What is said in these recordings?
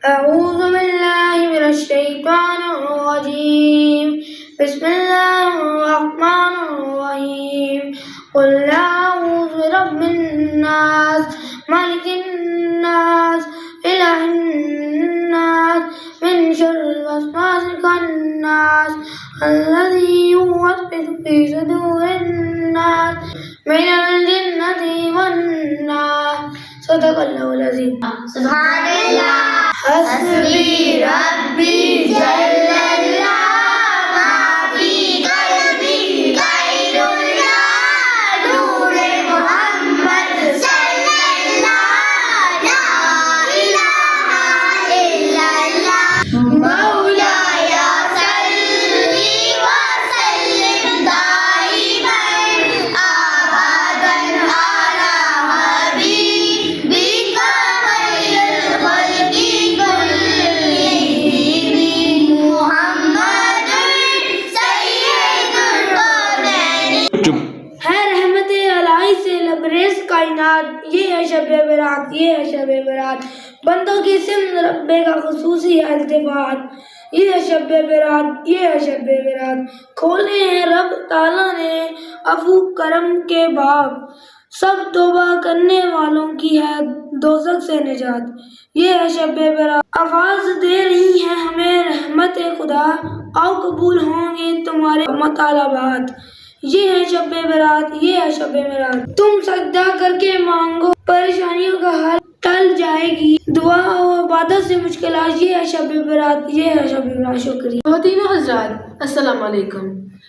أعوذ بالله من الشيطان الرجيم بسم الله الرحمن الرحيم قل أعوذ برب الناس ملك الناس إله الناس من شر الوسواس الخناس الذي يوسوس في صدور الناس من الجنة والناس صدق الله العظيم. سبحان اللہ. حسبی ربی جل اللہ ما فی قلبی غیر اللہ نور محمد صلی اللہ لا الہ الا اللہ مولاي صلی وسلم دائما ابدا على حبیبک خیر الخلق كلهم محمد سید القونین. ہے رحمت الہی سے لبریز کائنات، یہ ہے شب برات، یہ ہے شب برات، بندوں کی سمت رب کا خصوصی التفات، یہ ہے شب برات، یہ ہے شب برات، کھولے ہیں رب تعالیٰ نے عفو کرم کے باب، سب توبہ کرنے والوں کی ہے دوزخ سے نجات، یہ ہے شب برات. آواز دے رہی ہے ہمیں رحمت خدا، آؤ قبول ہوں گے تمہارے مطالبات، یہ ہے شب برات، یہ ہے شب برات. تم سجدہ کر کے مانگو پریشانیوں کا حل ٹل جائے گی، دعا و عبادت سے مشکلات، یہ ہے شب برات، یہ ہے شب برات. شکریہ. خواتین و حضرات السلام علیکم.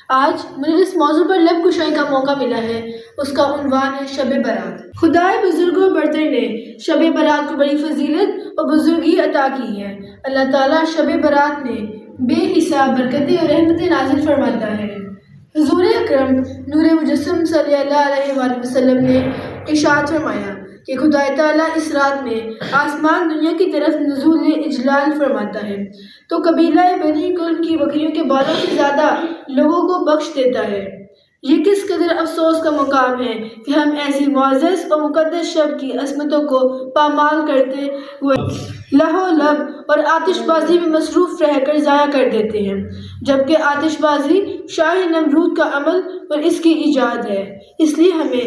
آج مجھے جس موضوع پر لب کشائی کا موقع ملا ہے اس کا عنوان ہے شب برات. خدائے بزرگوں برتر نے شب برات کو بڑی فضیلت اور بزرگی عطا کی ہے. اللہ تعالیٰ شب برات میں بے حساب برکتیں اور رحمتیں نازل فرماتا ہے. حضور اکرم نور مجسم صلی اللہ علیہ وآلہ وسلم نے ارشاد فرمایا کہ خدا تعالیٰ اس رات میں آسمان دنیا کی طرف نزول اجلال فرماتا ہے تو قبیلہ بنی کلب کی بکریوں کے بالوں سے زیادہ لوگوں کو بخش دیتا ہے. یہ کس قدر افسوس کا مقام ہے کہ ہم ایسی معزز اور مقدس شب کی عظمتوں کو پامال کرتے ہوئے لہو لب اور آتش بازی میں مصروف رہ کر ضائع کر دیتے ہیں، جبکہ آتش بازی شاہ نمرود کا عمل اور اس کی ایجاد ہے. اس لیے ہمیں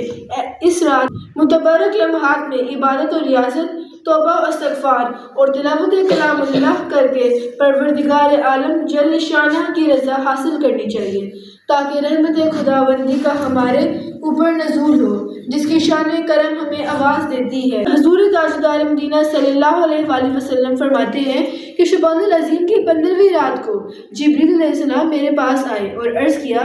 اس رات متبرک لمحات میں عبادت اور ریاضت، توبہ و استغفار اور تلاوت کلام اللہ کر کے پروردگار عالم جل شانہ کی رضا حاصل کرنی چاہیے تاکہ رحمت خداوندی کا ہمارے اوپر نزول ہو، جس کی شان کرم ہمیں آواز دیتی ہے. حضور تاجدار مدینہ صلی اللہ علیہ وآلہ وسلم فرماتے ہیں کہ شعبان العظیم کی 15ویں رات کو جبریل علیہ السلام میرے پاس آئے اور عرض کیا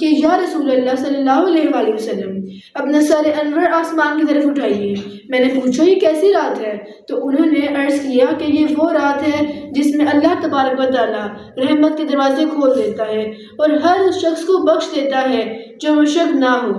کہ یا رسول اللہ صلی اللہ علیہ وآلہ وسلم اپنا سر انور آسمان کی طرف اٹھائیے. میں نے پوچھا یہ کیسی رات ہے؟ تو انہوں نے عرض کیا کہ یہ وہ رات ہے جس میں اللہ تبارک و تعالیٰ رحمت کے دروازے کھول دیتا ہے اور ہر شخص کو بخش دیتا ہے جو مشرک نہ ہو.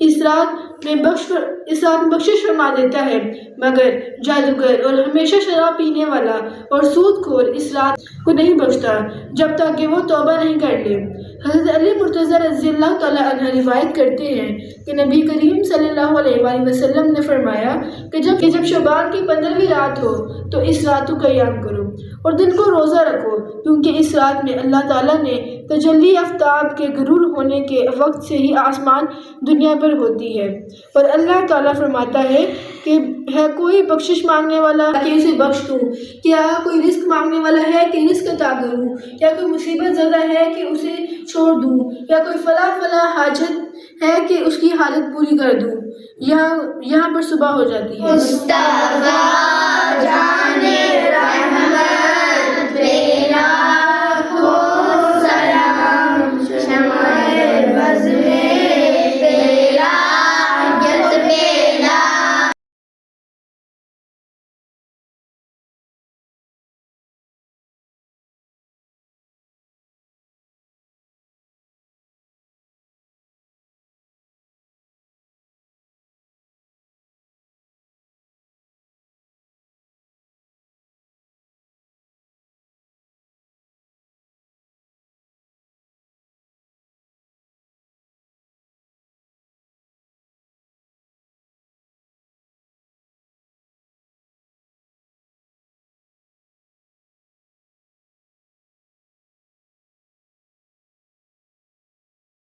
اس رات میں بخشش فرما دیتا ہے، مگر جادوگر اور ہمیشہ شراب پینے والا اور سود خور اس رات کو نہیں بخشتا جب تک کہ وہ توبہ نہیں کر لے. حضرت علی مرتضی رضی اللہ تعالیٰ عنہ روایت کرتے ہیں کہ نبی کریم صلی اللہ علیہ وآلہ وسلم نے فرمایا کہ جب شعبان کی 15ویں رات ہو تو اس رات کو قیام کرو اور دن کو روزہ رکھو، کیونکہ اس رات میں اللہ تعالیٰ نے تجلی آفتاب کے غرور ہونے کے وقت سے ہی آسمان دنیا پر ہوتی ہے اور اللہ تعالیٰ فرماتا ہے کہ ہے کوئی بخشش مانگنے والا کہ اسے بخش دوں، کیا کوئی رزق مانگنے والا ہے کہ رزق عطا کروں، یا کوئی مصیبت زدہ ہے کہ اسے چھوڑ دوں، یا کوئی فلاں حاجت ہے کہ اس کی حاجت پوری کر دوں. یہاں پر صبح ہو جاتی ہے.